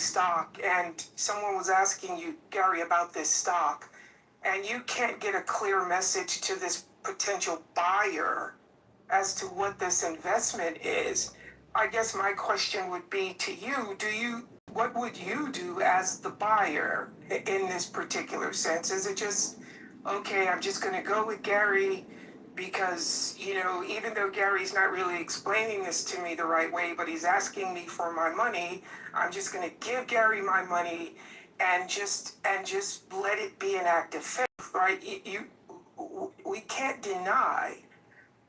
stock, and someone was asking you, Gary, about this stock, and you can't get a clear message to this potential buyer as to what this investment is, I guess my question would be to you, what would you do as the buyer in this particular sense? Is it just, okay, I'm just going to go with Gary because, even though Gary's not really explaining this to me the right way, but he's asking me for my money, I'm just going to give Gary my money and just let it be an act of faith, right? We can't deny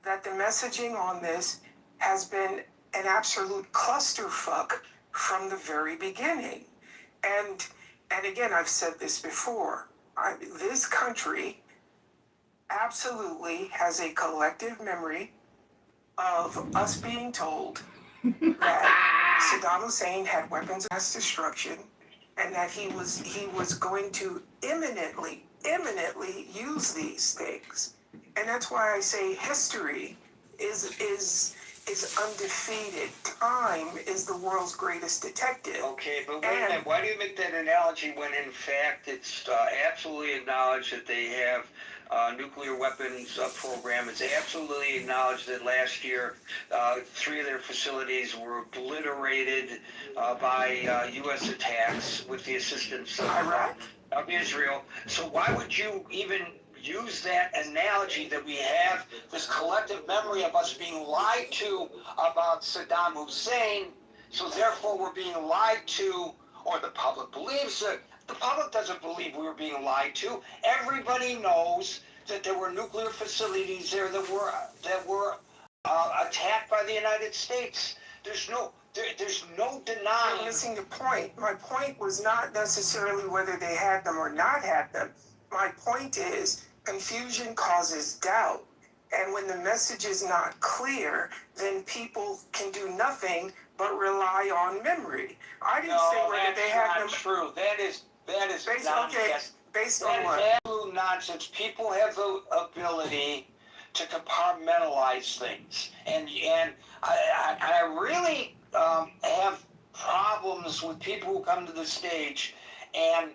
that the messaging on this has been an absolute clusterfuck from the very beginning. And again, I've said this before, this country absolutely has a collective memory of us being told that Saddam Hussein had weapons of mass destruction and that he was going to imminently use these things. And that's why I say history is undefeated. Time is the world's greatest detective. Okay, but wait a minute. Why do you make that analogy when, in fact, it's absolutely acknowledged that they have nuclear weapons program? It's absolutely acknowledged that last year 3 of their facilities were obliterated by U.S. attacks with the assistance of Israel. So why would you even use that analogy that we have this collective memory of us being lied to about Saddam Hussein, so therefore we're being lied to, or the public believes it. The public doesn't believe we were being lied to. Everybody knows that there were nuclear facilities there that were attacked by the United States. There's no denying. You're missing the point. My point was not necessarily whether they had them or not had them. My point is, confusion causes doubt. And when the message is not clear, then people can do nothing but rely on memory. I didn't say whether they had them. No, that's not true. That is based, nonsense. Okay, based on what? That is absolute nonsense. People have the ability to compartmentalize things. And I really have problems with people who come to the stage and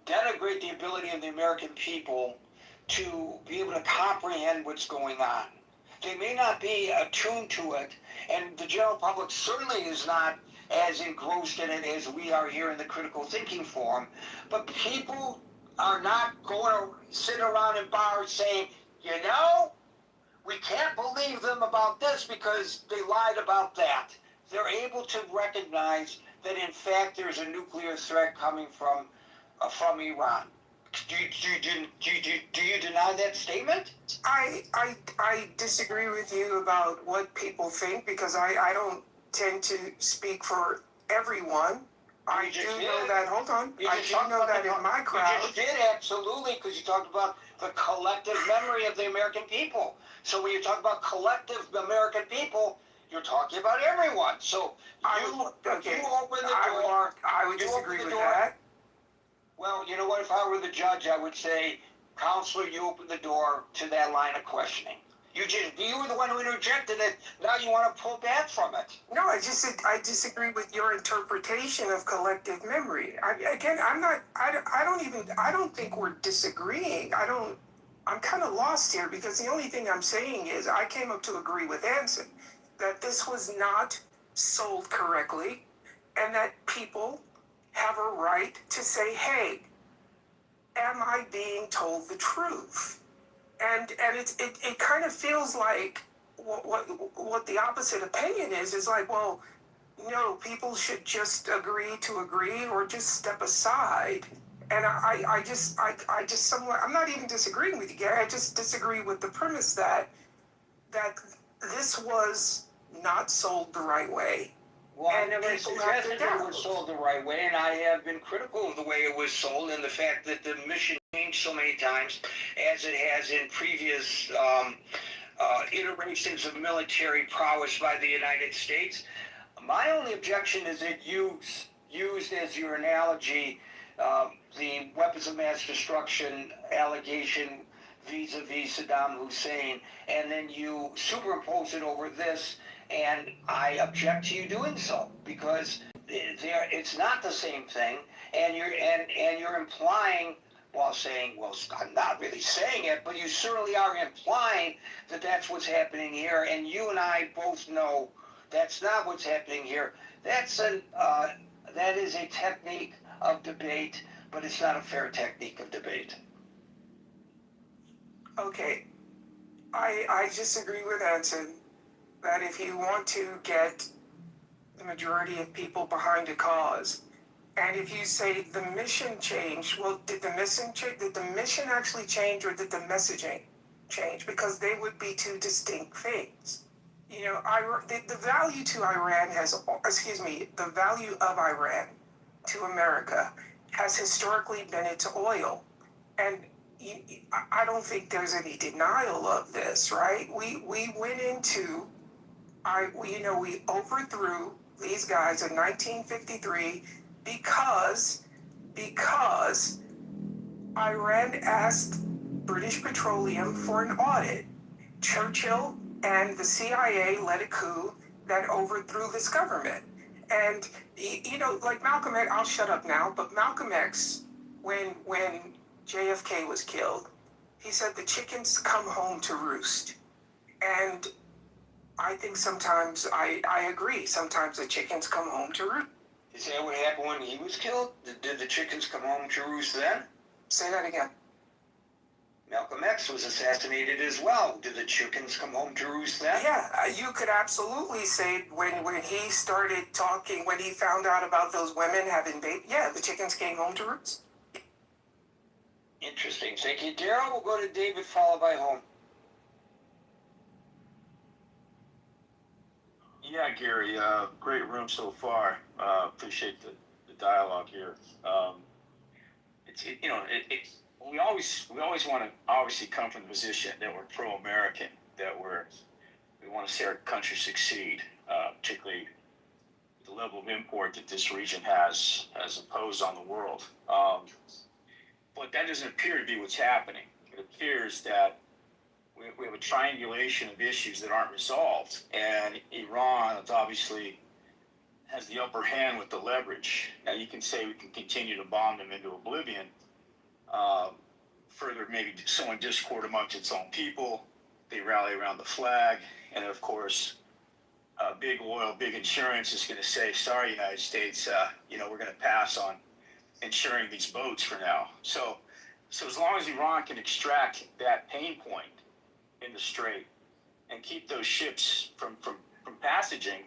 denigrate the ability of the American people to be able to comprehend what's going on. They may not be attuned to it, and the general public certainly is not as engrossed in it as we are here in the critical thinking forum, but people are not going to sit around in bars saying, we can't believe them about this because they lied about that. They're able to recognize that in fact there's a nuclear threat coming from Iran. Do you deny that statement? I disagree with you about what people think because I don't tend to speak for everyone. I do know that. Hold on. I do know that in my crowd. You just did, absolutely, because you talked about the collective memory of the American people. So when you talk about collective American people, you're talking about everyone. So you open the door. I would disagree with that. Well, you know what? If I were the judge, I would say, Counselor, you open the door to that line of questioning. You were the one who interjected it. Now you want to pull back from it. No, I disagree with your interpretation of collective memory. I don't think we're disagreeing. I'm kind of lost here because the only thing I'm saying is I came up to agree with Anson that this was not sold correctly and that people have a right to say, hey, am I being told the truth? And it kind of feels like what the opposite opinion is like, well, no, people should just agree to agree or just step aside. And I just somewhat, I'm not even disagreeing with you, Gary. I just disagree with the premise that this was not sold the right way. Well, I never suggested it was sold the right way, and I have been critical of the way it was sold and the fact that the mission changed so many times, as it has in previous iterations of military prowess by the United States. My only objection is that you used as your analogy the weapons of mass destruction allegation vis-a-vis Saddam Hussein, and then you superimpose it over this, and I object to you doing so, because it's not the same thing, and you're implying while saying, well, I'm not really saying it, but you certainly are implying that that's what's happening here, and you and I both know that's not what's happening here. That is a technique of debate, but it's not a fair technique of debate. Okay, I disagree with Anson that if you want to get the majority of people behind a cause, and if you say the mission changed, well, did the mission change? Did the mission actually change, or did the messaging change? Because they would be two distinct things. You know, the value to Iran the value of Iran to America has historically been its oil, and I don't think there's any denial of this, right? We went into, we overthrew these guys in 1953 because Iran asked British Petroleum for an audit. Churchill and the CIA led a coup that overthrew this government. And, like Malcolm X, I'll shut up now, but Malcolm X, when JFK was killed, he said the chickens come home to roost. And I think sometimes, I agree, sometimes the chickens come home to roost. Is that what happened when he was killed? Did the chickens come home to roost then? Say that again. Malcolm X was assassinated as well. Did the chickens come home to roost then? Yeah, you could absolutely say when he started talking, when he found out about those women having babies, yeah, the chickens came home to roost. Interesting. Thank you, Daryl. We'll go to David, followed by Home. Yeah, Gary, great room so far. Appreciate the dialogue here. We always want to obviously come from the position that we're pro-American, that we want to see our country succeed, particularly the level of import that this region has imposed on the world. But that doesn't appear to be what's happening. It appears that we have a triangulation of issues that aren't resolved, and Iran obviously has the upper hand with the leverage. Now you can say we can continue to bomb them into oblivion, further maybe sowing discord amongst its own people. They rally around the flag, and of course, big oil, big insurance is going to say, sorry, United States, we're going to pass on insuring these boats for now. So as long as Iran can extract that pain point in the strait and keep those ships from passaging,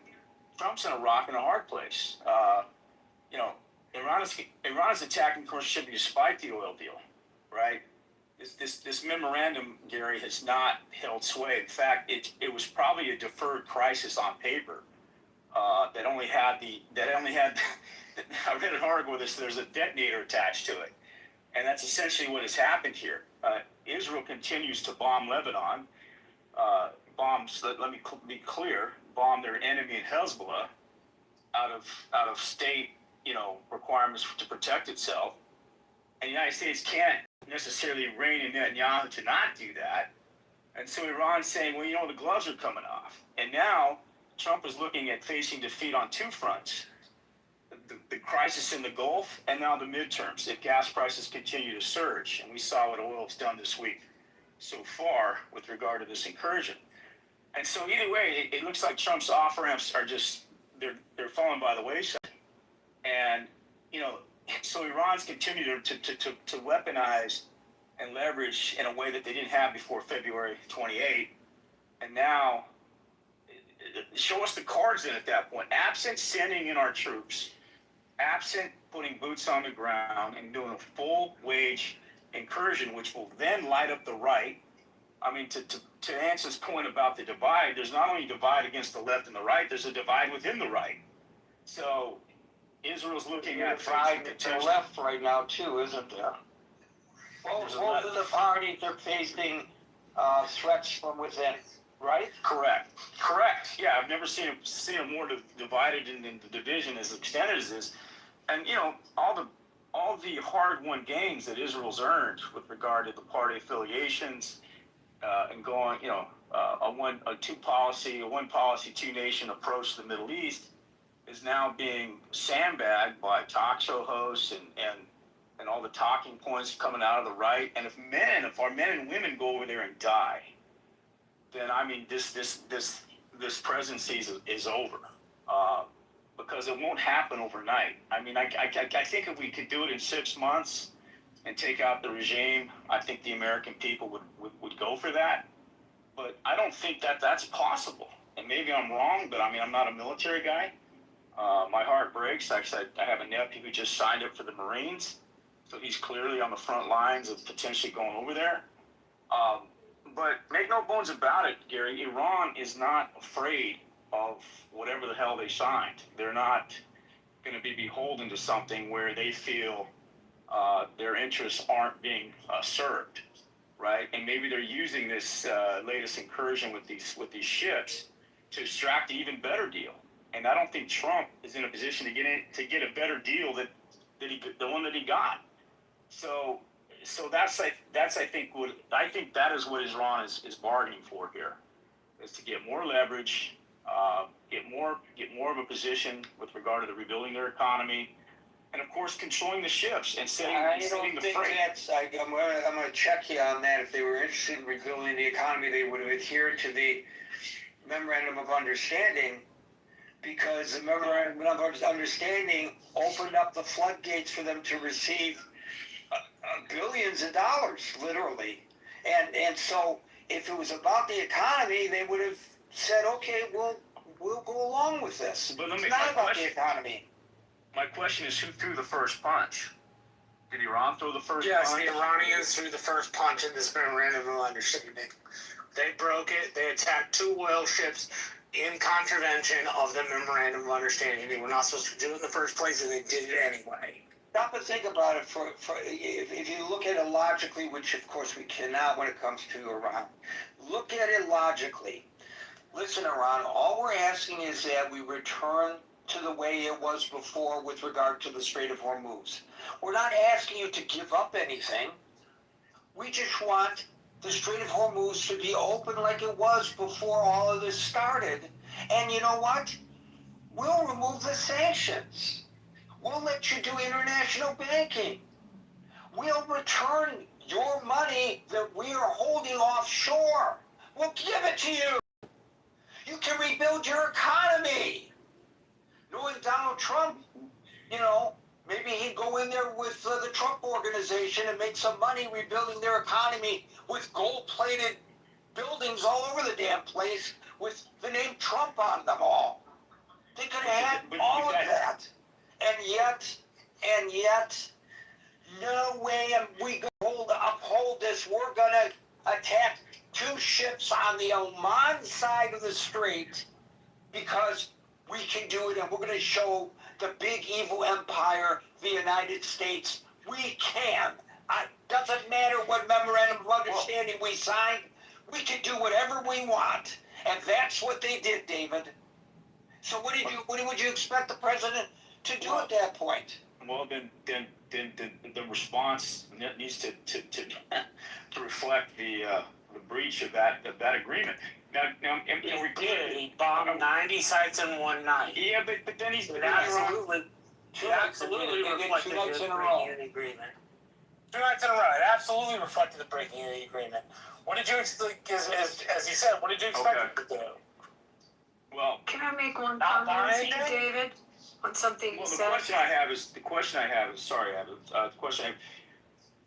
Trump's in a rock and a hard place. Iran is attacking commercial shipping despite the oil deal, right? This memorandum, Gary, has not held sway. In fact, it was probably a deferred crisis on paper that only had I read an article with this. There's a detonator attached to it, and that's essentially what has happened here. Israel continues to bomb Lebanon. Let me be clear, bomb their enemy in Hezbollah out of state, requirements to protect itself. And the United States can't necessarily rein in Netanyahu to not do that. And so Iran's saying, well, the gloves are coming off. And now Trump is looking at facing defeat on two fronts. The crisis in the Gulf, and now the midterms, if gas prices continue to surge. And we saw what oil's done this week so far with regard to this incursion. And so either way, it looks like Trump's off-ramps are just, they're falling by the wayside. And, so Iran's continued to weaponize and leverage in a way that they didn't have before February 28. And now, show us the cards in at that point. Absent sending in our troops, absent putting boots on the ground and doing a full-wage incursion, which will then light up the right. I mean, to Anson's point about the divide, there's not only a divide against the left and the right, there's a divide within the right. So Israel's looking at divide to the left right now too, isn't there? Both of the parties are facing threats from within, right? Correct. Yeah, I've never seen it more divided in the division as extended as this. And all the hard-won gains that Israel's earned with regard to the party affiliations and going, a one policy, two nation approach to the Middle East is now being sandbagged by talk show hosts and all the talking points coming out of the right. And if our men and women go over there and die, then I mean this presidency is over, because it won't happen overnight. I mean, I think if we could do it in 6 months and take out the regime, I think the American people would go for that. But I don't think that's possible. And maybe I'm wrong, but I mean, I'm not a military guy. My heart breaks. Actually, I have a nephew who just signed up for the Marines, so he's clearly on the front lines of potentially going over there. But make no bones about it, Gary, Iran is not afraid of whatever the hell they signed. They're not going to be beholden to something where they feel their interests aren't being served, right? And maybe they're using this latest incursion with these ships to extract an even better deal. And I don't think Trump is in a position to get a better deal than the one that he got. So that's I think that is what Iran is bargaining for here, is to get more leverage, get more of a position with regard to the rebuilding their economy, and of course controlling the ships and setting the freight. I'm going to check you on that. If they were interested in rebuilding the economy, they would have adhered to the Memorandum of Understanding, because the Memorandum of Understanding opened up the floodgates for them to receive billions of dollars, literally. And so if it was about the economy, they would have said, okay, we'll go along with this. But it's not about the economy. My question is, who threw the first punch? Did Iran throw the first punch? Yes, the Iranians threw the first punch in this Memorandum of Understanding. They broke it. They attacked 2 oil ships in contravention of the Memorandum of Understanding. They were not supposed to do it in the first place, and they did it anyway. Stop and think about it. If you look at it logically, which of course we cannot when it comes to Iran, look at it logically. Listen, Iran, all we're asking is that we return to the way it was before with regard to the Strait of Hormuz. We're not asking you to give up anything. We just want the Strait of Hormuz to be open like it was before all of this started. And you know what? We'll remove the sanctions. We'll let you do international banking. We'll return your money that we are holding offshore. We'll give it to you. You can rebuild your economy. Knowing Donald Trump, maybe he'd go in there with the Trump organization and make some money rebuilding their economy with gold-plated buildings all over the damn place with the name Trump on them all. They could have had all of that. And yet, no way am we going to uphold this. We're going to attack 2 ships on the Oman side of the strait because we can do it, and we're going to show the big evil empire, the United States, we can. Doesn't matter what Memorandum of Understanding we signed. We can do whatever we want. And that's what they did, David. So what would you expect the president to do at that point? Well, then the response needs to reflect the breach of that agreement. Now, He bombed 90 sites in one night. Yeah, but then he's absolutely reflected the breaking of the agreement. 2 nights in a row. It absolutely reflected the breaking of the agreement. What did you expect? As he said, what did you expect him to do? Well, can I make one comment to you, David, on something you said? The question I have is,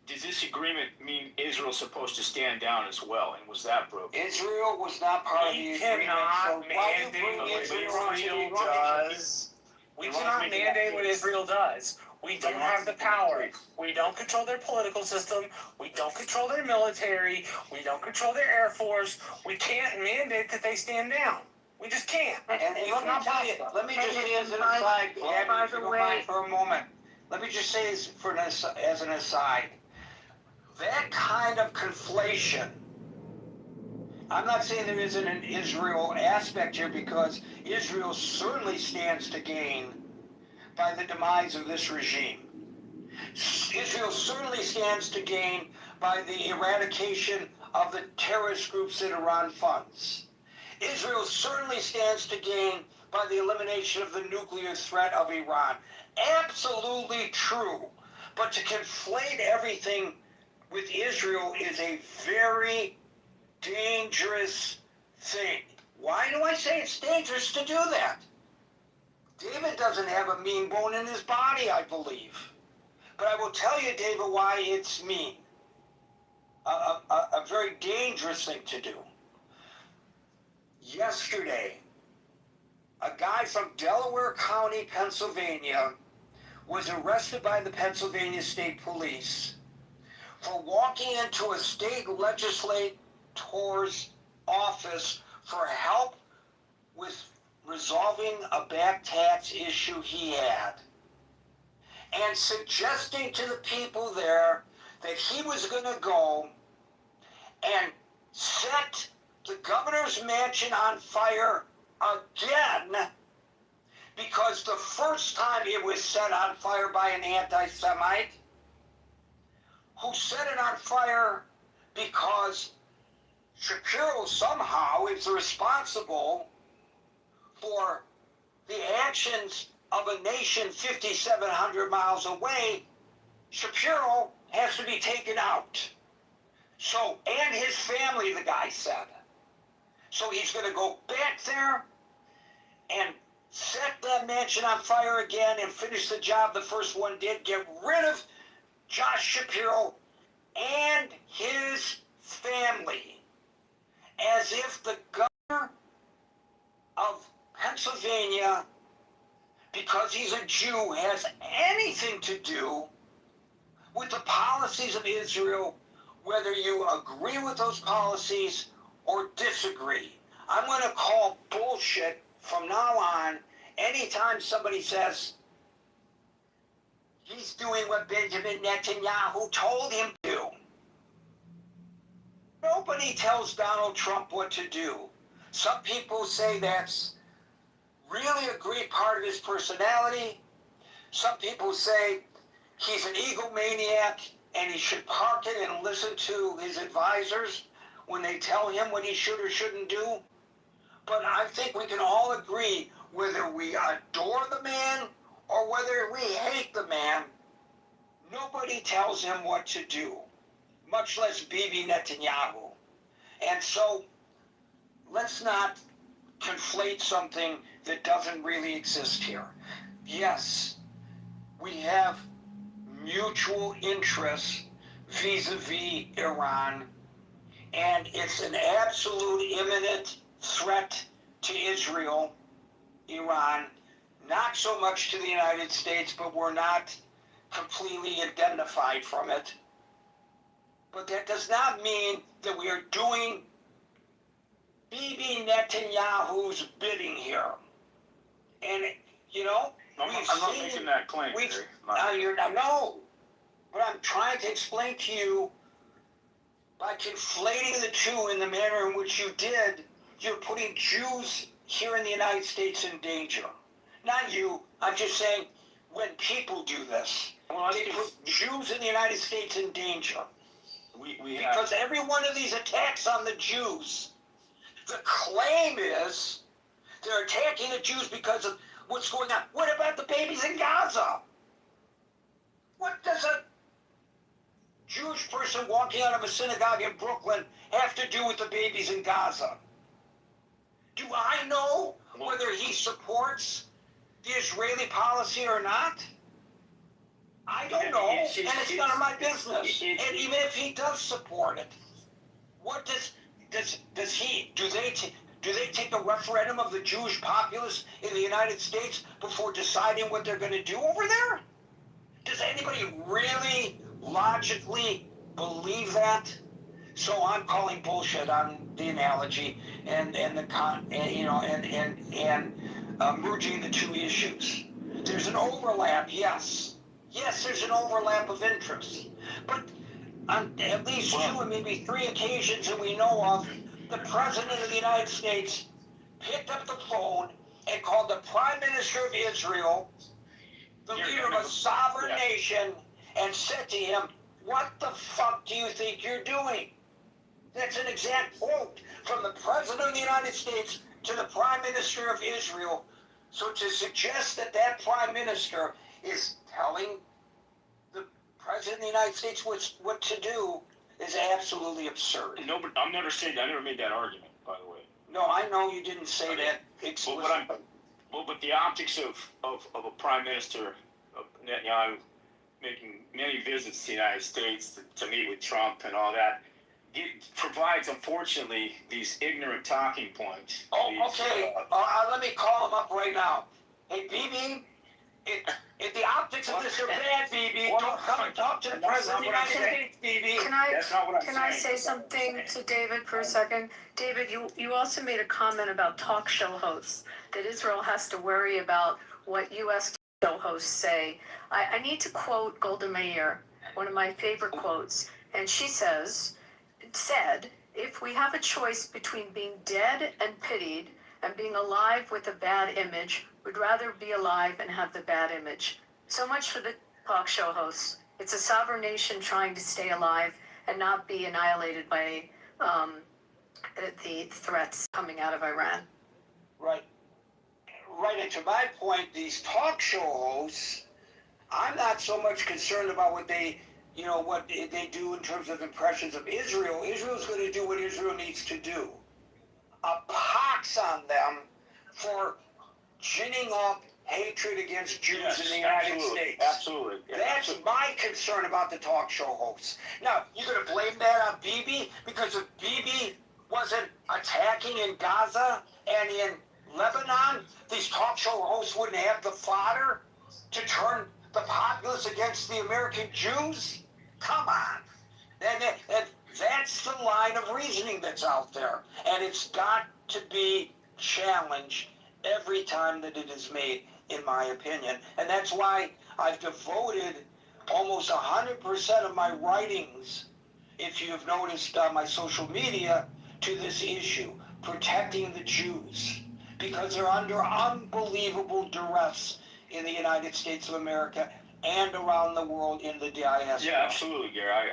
does this agreement mean Israel's supposed to stand down as well, and was that broken? Israel was not part of the agreement. So why do you bring Israel into the does. We cannot mandate what Israel does. We don't have the power. We don't control their political system. We don't control their military. We don't control their air force. We can't mandate that they stand down. We just can't. And let me just say as an aside, Abby, if you don't mind for a moment, let me just say as an aside, that kind of conflation, I'm not saying there isn't an Israel aspect here, because Israel certainly stands to gain by the demise of this regime. Israel certainly stands to gain by the eradication of the terrorist groups that Iran funds. Israel certainly stands to gain by the elimination of the nuclear threat of Iran. Absolutely true. But to conflate everything with Israel is a very dangerous thing. Why do I say it's dangerous to do that? David doesn't have a mean bone in his body, I believe. But I will tell you, David, why it's mean. A very dangerous thing to do. Yesterday, a guy from Delaware County, Pennsylvania, was arrested by the Pennsylvania State Police for walking into a state legislator's office for help with resolving a back tax issue he had, and suggesting to the people there that he was going to go and set the governor's mansion on fire again, because the first time it was set on fire by an anti-Semite who set it on fire because Shapiro somehow is responsible for the actions of a nation 5,700 miles away. Shapiro has to be taken out. So, and his family, the guy said. So he's going to go back there and set that mansion on fire again and finish the job the first one did, get rid of Josh Shapiro and his family, as if the governor of Pennsylvania, because he's a Jew, has anything to do with the policies of Israel, whether you agree with those policies or disagree. I'm going to call bullshit from now on anytime somebody says he's doing what Benjamin Netanyahu told him to do. Nobody tells Donald Trump what to do. Some people say that's really a great part of his personality. Some people say he's an egomaniac and he should park it and listen to his advisors when they tell him what he should or shouldn't do. But I think we can all agree, whether we adore the man or whether we hate the man, nobody tells him what to do, much less Bibi Netanyahu. And so let's not conflate something that doesn't really exist here. Yes, we have mutual interests vis-a-vis Iran, and it's an absolute imminent threat to Israel, Iran, not so much to the United States, but we're not completely indemnified from it. But that does not mean that we are doing Bibi Netanyahu's bidding here. And, you know, I'm not making that claim. No, but I'm trying to explain to you, by conflating the two in the manner in which you did, you're putting Jews here in the United States in danger. Not you. I'm just saying, when people do this, they put Jews in the United States in danger. Because every one of these attacks on the Jews, the claim is they're attacking the Jews because of what's going on. What about the babies in Gaza? What does a Jewish person walking out of a synagogue in Brooklyn have to do with the babies in Gaza? Do I know whether he supports the Israeli policy or not? I don't know, and it's none of my business. And even if he does support it, what does he? Do they take a referendum of the Jewish populace in the United States before deciding what they're going to do over there? Does anybody really logically believe that? So I'm calling bullshit on the analogy and merging the two issues. There's an overlap, yes. Yes, there's an overlap of interests. But on at least two and maybe three occasions that we know of, the President of the United States picked up the phone and called the Prime Minister of Israel, the leader of a sovereign nation, and said to him, "What the fuck do you think you're doing?" That's an exact quote from the President of the United States to the Prime Minister of Israel. So to suggest that that prime minister is telling the president of the United States what to do is absolutely absurd. No, but I'm never saying I never made that argument, by the way. No, I know you didn't say that explicitly. But the optics of a prime minister, of Netanyahu, making many visits to the United States to meet with Trump and all that, it provides, unfortunately, these ignorant talking points. Oh, okay. Let me call him up right now. Hey, BB, if the optics of this are bad, BB, don't come and talk to the president of the United States, BB. That's not what I'm Can I saying. say something to David for a second? David, you also made a comment about talk show hosts, that Israel has to worry about what U.S. talk show hosts say. I need to quote Golda Meir, one of my favorite quotes, and she said, if we have a choice between being dead and pitied and being alive with a bad image, we'd rather be alive and have the bad image. So much for the talk show hosts. It's a sovereign nation trying to stay alive and not be annihilated by the threats coming out of Iran. Right. Right, and to my point, these talk show hosts, I'm not so much concerned about what they do in terms of impressions of Israel. Israel's going to do what Israel needs to do. A pox on them for ginning up hatred against Jews in the United States. Absolutely. Yeah, That's my concern about the talk show hosts. Now, you're going to blame that on Bibi? Because if Bibi wasn't attacking in Gaza and in Lebanon, these talk show hosts wouldn't have the fodder to turn the populace against the American Jews? Come on. That's the line of reasoning that's out there. And it's got to be challenged every time that it is made, in my opinion. And that's why I've devoted almost 100% of my writings, if you've noticed on my social media, to this issue, protecting the Jews. Because they're under unbelievable duress in the United States of America and around the world in the diaspora. Yeah, absolutely, Gary.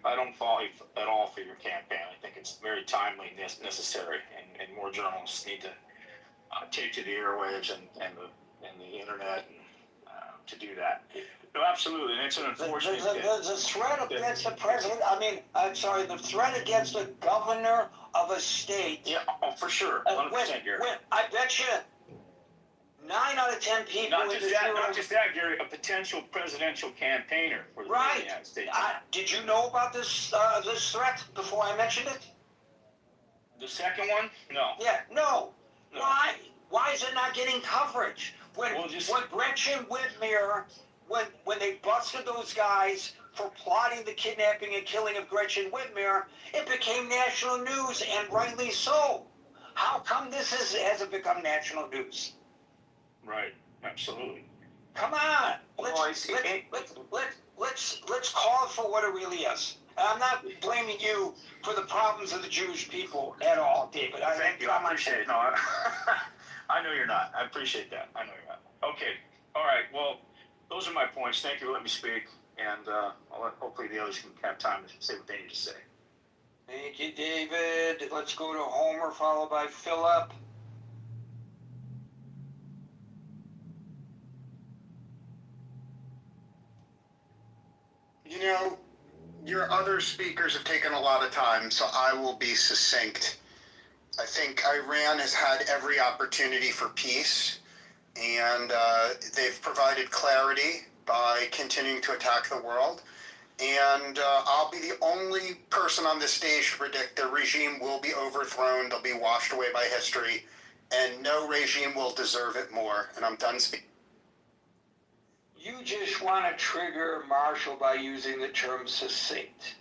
I don't fault you at all for your campaign. I think it's very timely and necessary, and more journalists need to take to the airwaves and the internet to do that. No, absolutely, and it's an unfortunate thing. The threat against the president, the threat against the governor of a state. Yeah, oh, for sure, 100%, Gary. I bet you 9 out of 10 people. Not just that, Gary. A potential presidential campaigner for the United States. Did you know about this threat before I mentioned it? The second one? No. Yeah, no. Why? Why is it not getting coverage? When Gretchen Whitmer, when they busted those guys for plotting the kidnapping and killing of Gretchen Whitmer, it became national news, and rightly so. How come this hasn't become national news? Right. Absolutely. Come on. Let's call it for what it really is. And I'm not blaming you for the problems of the Jewish people at all, David. Thank you. I appreciate it. No, I know you're not. I appreciate that. I know you're not. Okay. All right. Well, those are my points. Thank you for letting me speak. And hopefully the others can have time to say what they need to say. Thank you, David. Let's go to Homer, followed by Philip. You know, your other speakers have taken a lot of time, so I will be succinct. I think Iran has had every opportunity for peace, and they've provided clarity by continuing to attack the world. And I'll be the only person on this stage to predict their regime will be overthrown, they'll be washed away by history, and no regime will deserve it more. And I'm done speaking. You just want to trigger Marshall by using the term succinct.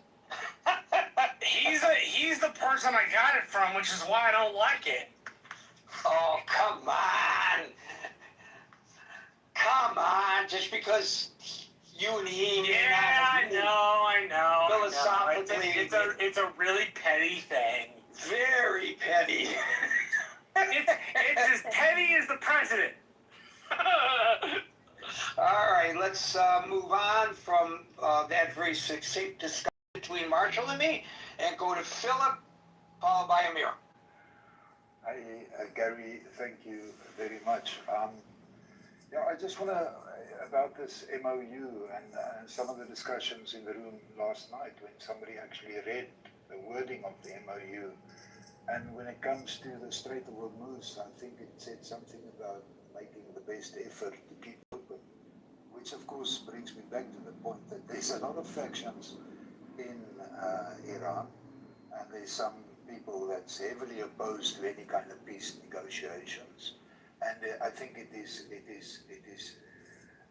He's the person I got it from, which is why I don't like it. Oh, come on. Come on, just because you and he may Yeah, not agree. I know. Philosophically, It's a really petty thing. very petty. It's as petty as the president. All right, let's move on from that very succinct discussion between Marshall and me and go to Philip, followed by Amir. Gary, thank you very much. Yeah, I just want to, about this MOU and some of the discussions in the room last night when somebody actually read the wording of the MOU. And when it comes to the Strait of Hormuz, I think it said something about making the best effort to keep open, which of course brings me back to the point that there's a lot of factions in Iran, and there's some people that's heavily opposed to any kind of peace negotiations. And I think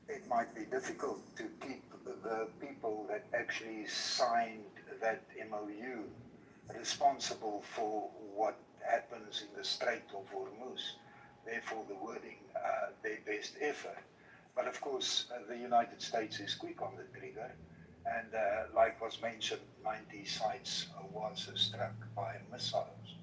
it might be difficult to keep the people that actually signed that MOU responsible for what happens in the Strait of Hormuz. Therefore, the wording, their best effort. But of course, the United States is quick on the trigger, and like was mentioned, 90 sites was struck by missiles.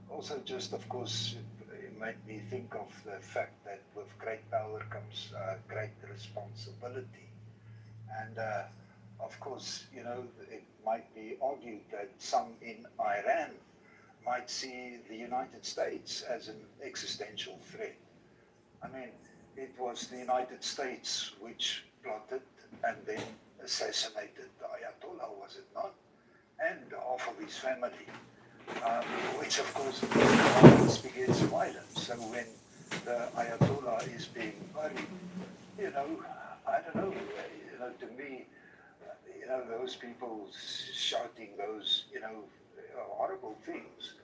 Also, just of course, it made me think of the fact that with great power comes great responsibility. And of course, you know, it might be argued that some in Iran might see the United States as an existential threat. I mean, it was the United States which plotted and then assassinated the Ayatollah, was it not? And half of his family, which of course begets violence. So when the Ayatollah is being buried, you know, I don't know, you know, to me, you know, those people shouting those, you know, horrible things.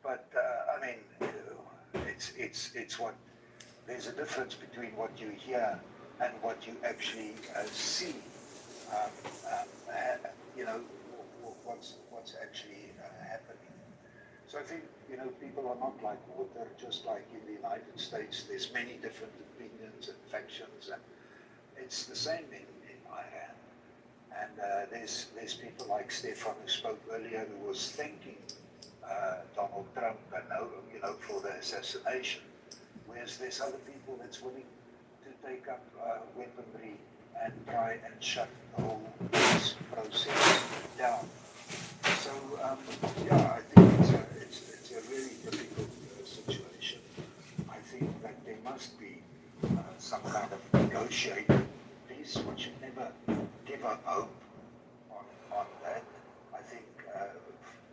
But I mean, you know, it's what, there's a difference between what you hear and what you actually see. You know, what's actually happening. So I think, you know, people are not like water, just like in the United States. There's many different opinions and factions, and it's the same in Iran. And there's people like Stefan who spoke earlier who was thanking Donald Trump and, you know, for the assassination. Whereas there's other people that's willing to take up weaponry and try and shut the whole peace process down. So yeah, I think it's a really difficult situation. I think that there must be some kind of negotiated peace. One should never give up hope on that. I think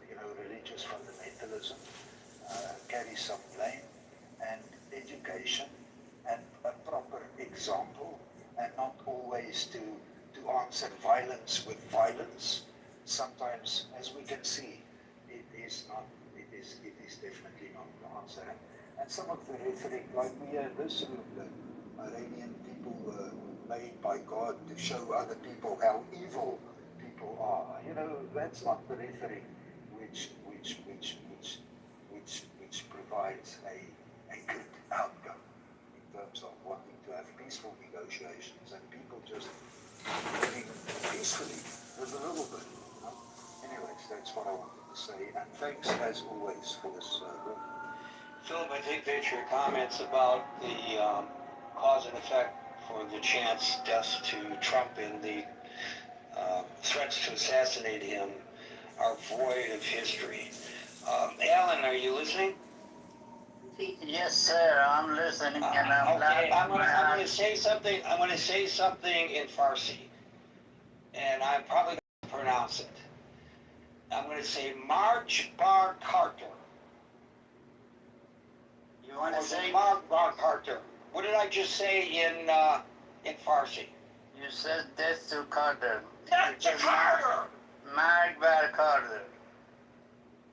you know, religious fundamentalism carries some blame, and education and a proper example, and not always to answer violence with violence. Sometimes, as we can see, it is definitely not the answer. And some of the rhetoric, like we hear this room, the Iranian people were made by God to show other people how evil people are. You know, that's not the rhetoric which provides a good outcome in terms of wanting to have peaceful negotiations and people just living peacefully with a little bit. You know? Anyways, that's what I wanted to say, and thanks as always for this room. Philip, I think that your comments about the cause and effect for the chance deaths to Trump and the threats to assassinate him are void of history. Alan, are you listening? Yes, sir. I'm listening, and I'm okay. glad. I'm going to say something. I'm going to say something in Farsi, and I'm probably going to pronounce it. I'm going to say March Bar Carter. You want to say? Mark Bar Carter. What did I just say in Farsi? You said death to Carter. Death to Carter. Mark Bar Carter.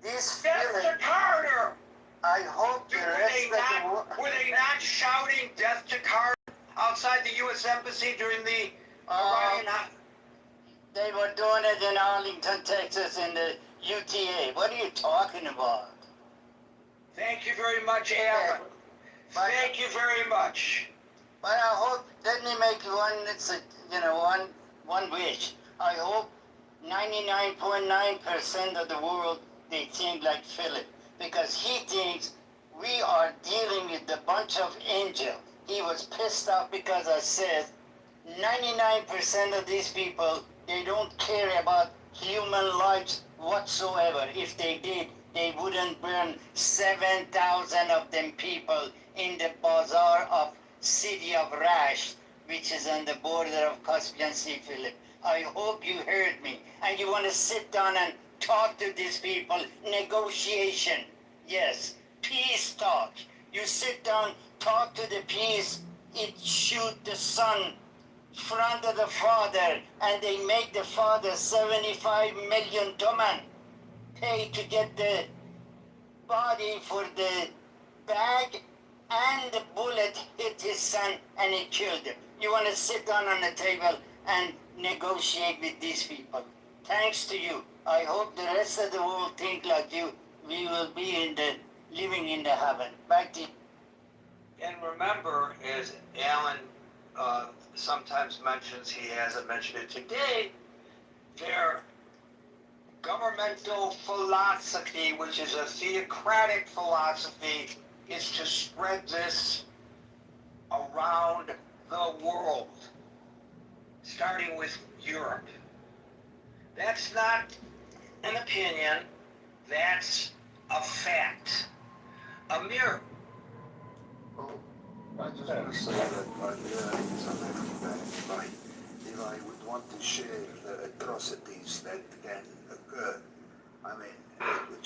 This Death feeling. to Carter. I hope the rest of the world. Were they not shouting death to Carter outside the U.S. Embassy during the Iranian? They were doing it in Arlington, Texas, in the UTA. What are you talking about? Thank you very much, Alan. Thank you very much. But I hope, let me make one wish. I hope 99.9% of the world, they think like Philip. Because he thinks we are dealing with a bunch of angels. He was pissed off because I said 99% of these people, they don't care about human lives whatsoever. If they did, they wouldn't burn 7,000 of them people in the bazaar of city of Rash, which is on the border of Caspian Sea, Philip. I hope you heard me. And you want to sit down and talk to these people. Negotiation. Yes. Peace talk. You sit down, talk to the peace. It shoot the son front of the father, and they make the father 75 million toman pay to get the body for the bag, and the bullet hit his son and it killed him. You want to sit down on the table and negotiate with these people. Thanks to you. I hope the rest of the world think like you. We will be living in the heaven. Back to you. And remember, as Alan sometimes mentions, he hasn't mentioned it today, their governmental philosophy, which is a theocratic philosophy, is to spread this around the world, starting with Europe. That's not an opinion, that's a fact. Amir. I just want to say that I'm South Africa, if I would want to share the atrocities that can occur, I mean, it would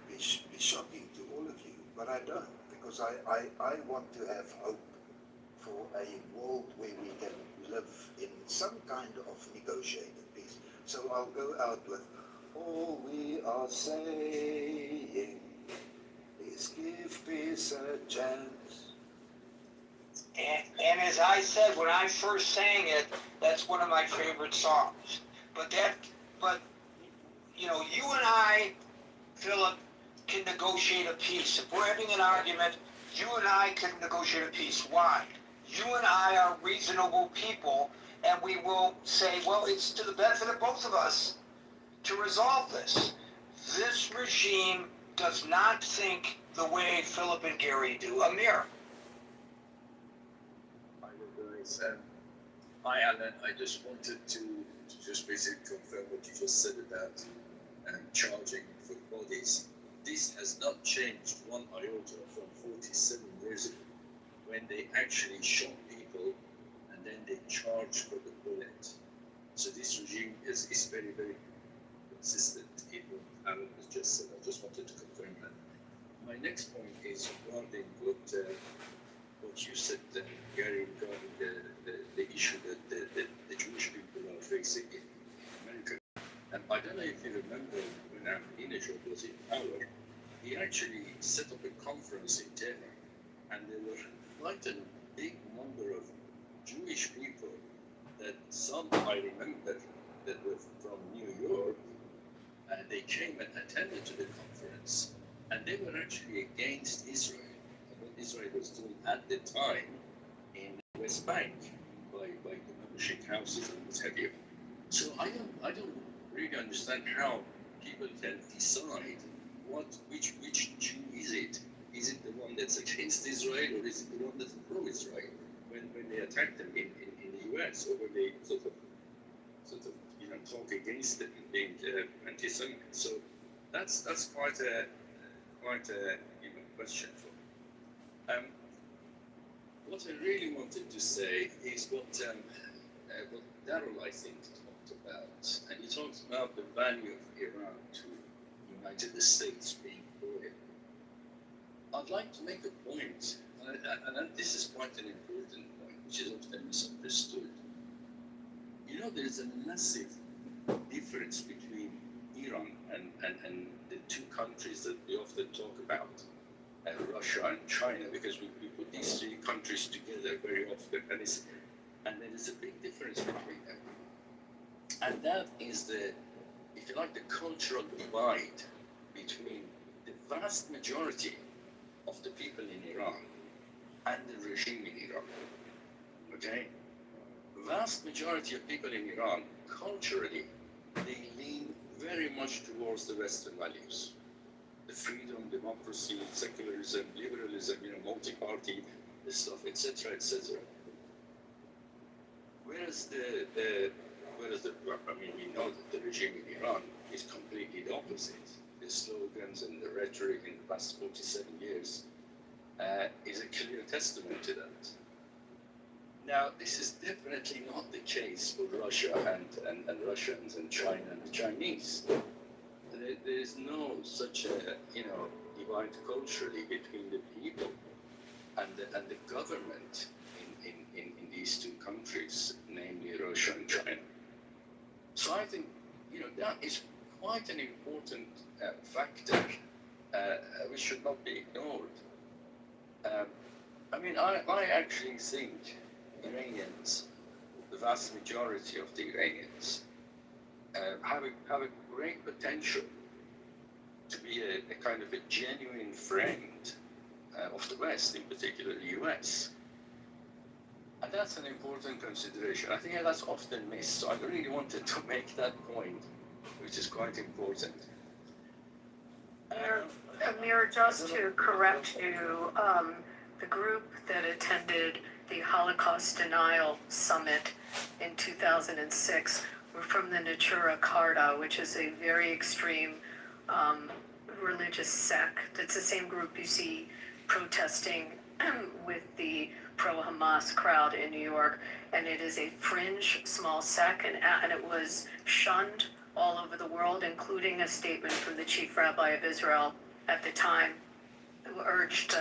be shocking to all of you, but I don't, because I want to have hope for a world where we can live in some kind of negotiated peace. So I'll go out with, all we are saying is give peace a chance. And as I said when I first sang it, that's one of my favorite songs. But you know, you and I, Philip, can negotiate a peace. If we're having an argument, you and I can negotiate a peace. Why? You and I are reasonable people, and we will say, well, it's to the benefit of both of us to resolve this. This regime does not think the way Philip and Gary do. Amir. Hi, Alan. I just wanted to just basically confirm what you just said about charging for bodies. This has not changed one iota from 47 years ago, when they actually shot people and then they charged for the bullet. So this regime is very, very consistent in what Alan has just said. I just wanted to confirm that. My next point is regarding what you said, Gary, regarding the issue that the Jewish people are facing in America. And I don't know if you remember when Ahmadinejad was in power, he actually set up a conference in Tehran, and there were quite a big number of Jewish people that some I remember that were from New York, and they came and attended to the conference, and they were actually against Israel. Israel was doing at the time in West Bank by demolishing houses and what have you. So I don't really understand how people can decide which Jew is it? Is it the one that's against Israel, or is it the one that's pro-Israel when they attack them in the US, or when they sort of talk against them being anti-Semitic? So that's quite a question for me. What I really wanted to say is what Daryl, I think, talked about. And he talked about the value of Iran to the United States being loyal. I'd like to make a point, and this is quite an important point, which is often misunderstood. You know, there's a massive difference between Iran and the two countries that we often talk about, Russia and China, because we put these three countries together very often, and there is a big difference between them. And that is if you like, the cultural divide between the vast majority of the people in Iran and the regime in Iran. Okay? Vast majority of people in Iran, culturally, they lean very much towards the Western values. The freedom, democracy, secularism, liberalism, multi-party stuff, etc., etc. Whereas we know that the regime in Iran is completely the opposite. The slogans and the rhetoric in the past 47 years is a clear testament to that. Now, this is definitely not the case for Russia and Russians and China and the Chinese. There is no such a, divide culturally between the people and the government in these two countries, namely Russia and China. So I think, that is quite an important factor which should not be ignored. I actually think Iranians, the vast majority of the Iranians, have a great potential to be a kind of a genuine friend of the West, in particular the US. And that's an important consideration. I think that's often missed. So I really wanted to make that point, which is quite important. Amir, just to correct you, the group that attended the Holocaust Denial Summit in 2006 were from the Natura Karta, which is a very extreme religious sect. It's the same group you see protesting with the pro-Hamas crowd in New York, and it is a fringe small sect, and it was shunned all over the world, including a statement from the chief rabbi of Israel at the time, who urged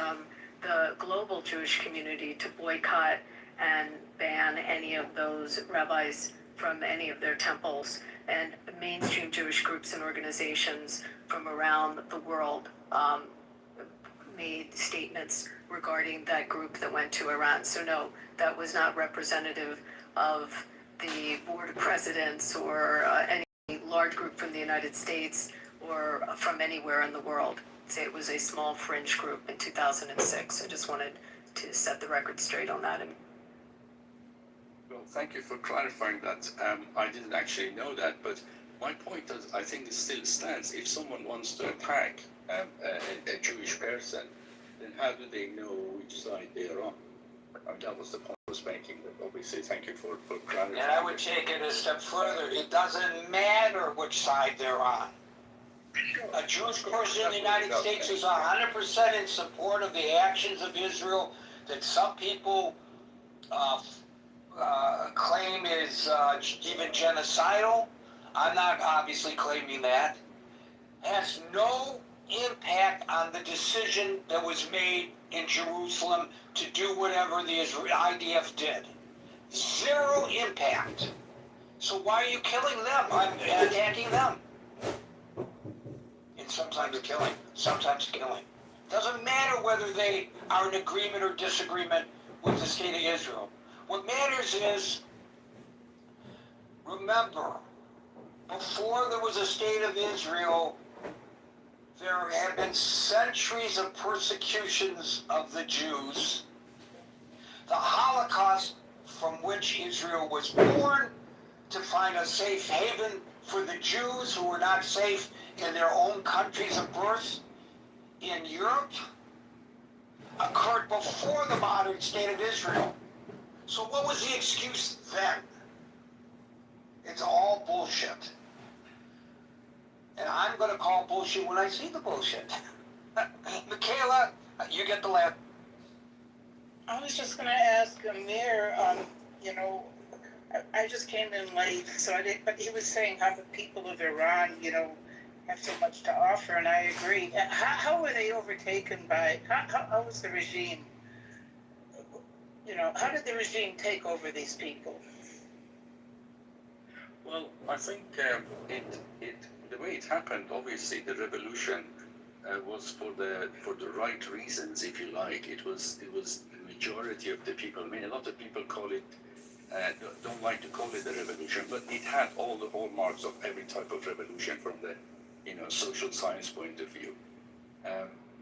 the global Jewish community to boycott and ban any of those rabbis from any of their temples. And mainstream Jewish groups and organizations from around the world made statements regarding that group that went to Iran. So no, that was not representative of the board of presidents or any large group from the United States or from anywhere in the world. Say it was a small fringe group in 2006. I just wanted to set the record straight on that. Well, thank you for clarifying that. I didn't actually know that, but my point is, I think it still stands. If someone wants to attack a Jewish person, then how do they know which side they are on? That was the point I was making. But obviously, thank you for clarifying. And I would take it a step further. It doesn't matter which side they're on. A Jewish person in the United States is 100% in support of the actions of Israel that some people claim is even genocidal. I'm not obviously claiming that. Has no impact on the decision that was made in Jerusalem to do whatever the IDF did. Zero impact. So why are you killing them? I'm attacking them. And sometimes killing. Doesn't matter whether they are in agreement or disagreement with the state of Israel. What matters is, remember, before there was a state of Israel, there have been centuries of persecutions of the Jews. The Holocaust, from which Israel was born, to find a safe haven for the Jews who were not safe in their own countries of birth in Europe, occurred before the modern state of Israel. So what was the excuse then? It's all bullshit. And I'm going to call bullshit when I see the bullshit. Michaela, you get the last. I was just going to ask Amir, I just came in late, so I didn't, but he was saying how the people of Iran, have so much to offer, and I agree. How were they overtaken by, how was the regime, how did the regime take over these people? Well, I think the way it happened, obviously the revolution was for the right reasons, if you like. It was the majority of the people. I mean, a lot of people call it, don't like to call it a revolution, but it had all the hallmarks of every type of revolution from the social science point of view.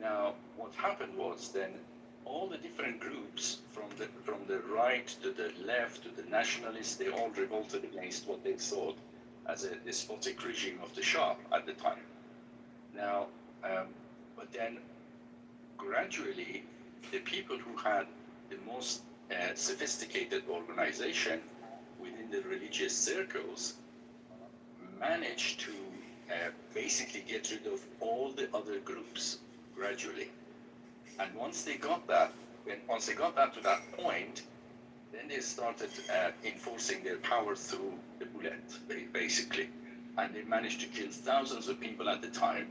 Now, what happened was then all the different groups from the right to the left to the nationalists, they all revolted against what they thought as a despotic regime of the Shah at the time. Now, but then gradually, the people who had the most sophisticated organization within the religious circles managed to basically get rid of all the other groups gradually. And once they got that to that point, Then they started enforcing their power through the bullet, basically. And they managed to kill thousands of people at the time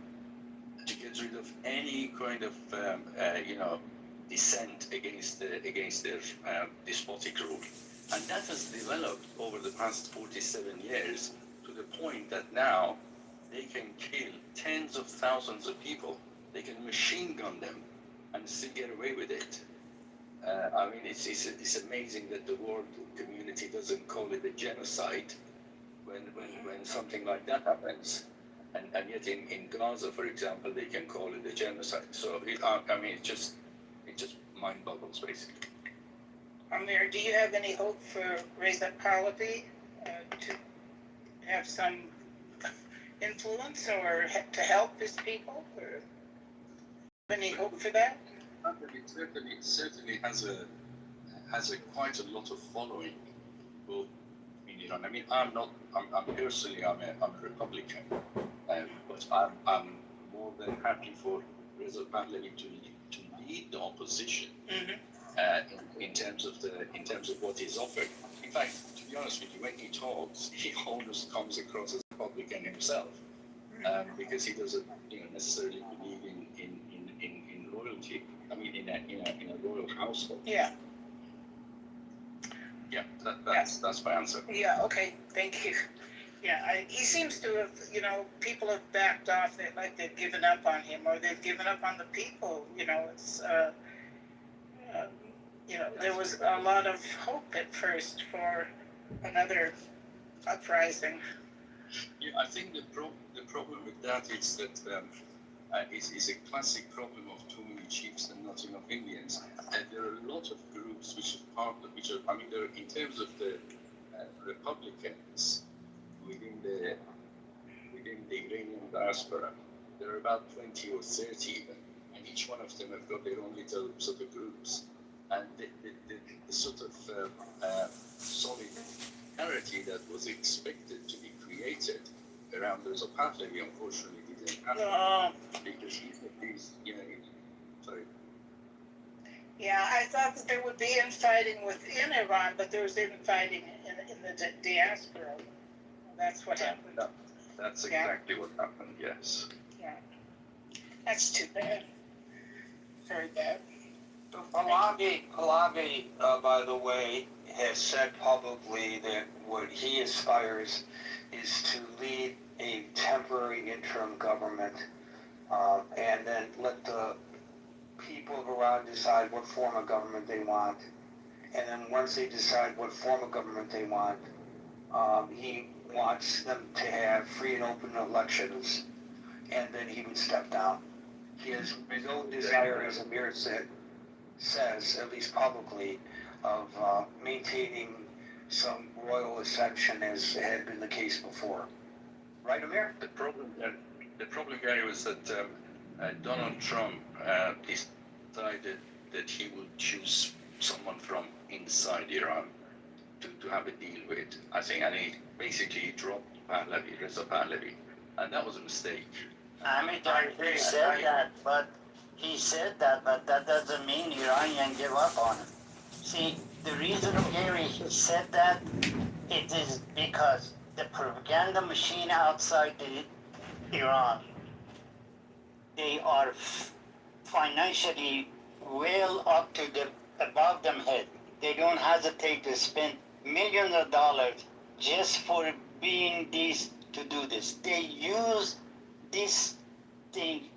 to get rid of any kind of, dissent against their despotic rule. And that has developed over the past 47 years to the point that now they can kill tens of thousands of people. They can machine gun them and still get away with it. I mean, it's amazing that the world community doesn't call it a genocide when something like that happens. And yet in Gaza, for example, they can call it a genocide. So, it just mind boggles, basically. Amir, do you have any hope for Reza Pahlavi to have some influence or to help his people? Or any hope for that? It certainly has a quite a lot of following. Well, in Iran. I mean, I'm personally I'm a Republican, but I'm more than happy for Reza Pahlavi to lead the opposition. In terms of what he's offered. In fact, to be honest with you, when he talks, he almost comes across as a Republican himself, because he doesn't necessarily believe in loyalty. I mean, in a royal household. Yeah. Yeah, that's my answer. Yeah. Okay. Thank you. Yeah. He seems to have, people have backed off. Like they've given up on him, or they've given up on the people. It's. There was a lot of hope at first for another uprising. Yeah, I think the problem with that is that it's a classic problem of too many chiefs and not enough Indians. And there are a lot of groups there are, in terms of the Republicans within the Iranian diaspora, there are about 20 or 30 even, and each one of them have got their own little sort of groups. And the sort of solidarity that was expected to be created around Reza Pahlavi, unfortunately, didn't happen. Because he's sorry. Yeah, I thought that there would be infighting within Iran, but there was infighting in the diaspora. That's what happened. That's exactly what happened, yes. Yeah. That's too bad. Very bad. Pahlavi, by the way, has said publicly that what he aspires is to lead a temporary interim government, and then let the people of Iran decide what form of government they want. And then once they decide what form of government they want, he wants them to have free and open elections, and then he would step down. He has no desire, as Amir says, at least publicly, of maintaining some royal ascension as had been the case before. Right, Amir? The problem, Gary, was that Donald Trump decided that he would choose someone from inside Iran to have a deal with. I think, and he basically dropped Reza Pahlavi, and that was a mistake. He said that, but that doesn't mean Iranian give up on him. See, the reason, Gary, he said that, it is because the propaganda machine outside Iran, they are financially well up to above them head. They don't hesitate to spend millions of dollars just for being these to do this. They use this thing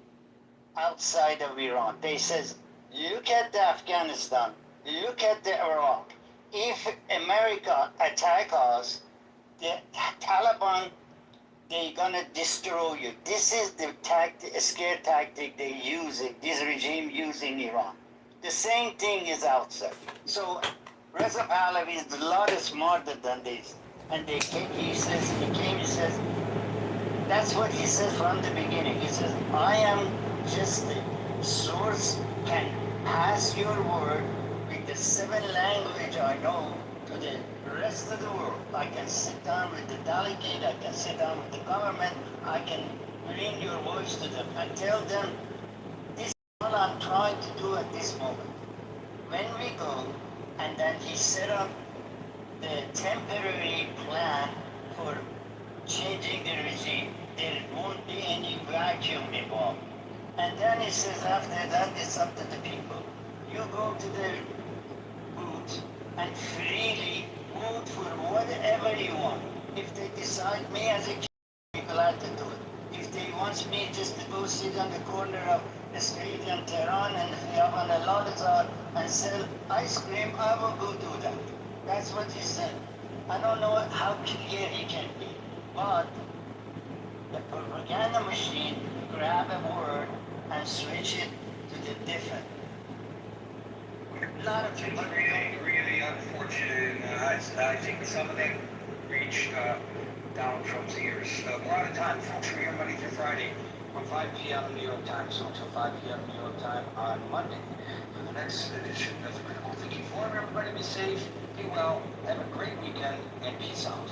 outside of Iran. They says, look at Afghanistan, look at Iraq. If America attack us, the Taliban, they're gonna destroy you. This is the scare tactic they use, this regime using Iran. The same thing is outside. So Reza Pahlavi is a lot smarter than this. And he says, that's what he says from the beginning. He says, I am just the source, can pass your word with the 7 language I know to the rest of the world. I can sit down with the delegate, I can sit down with the government, I can bring your voice to them and tell them, this is what I'm trying to do at this moment. When we go and then he set up the temporary plan for changing the regime. There won't be any vacuum involved. And then he says after that it's up to the people. You go to the booth and freely vote for whatever you want. If they decide me as a kid, I'm glad to do it. If they want me just to go sit on the corner of the street in Tehran and have on a Lalazar and sell ice cream, I will go do that. That's what he said. I don't know how clear he can be, but the propaganda machine grab a word and switch it to the different. A lot of people really unfortunate. I think some of them reach Donald Trump's ears. We're out of time. Folks, we're here Monday through Friday from 5 p.m. New York time, so until 5 p.m. New York time on Monday for the next edition of the Critical Thinking Forum. Everybody be safe, be well, have a great weekend, and peace out.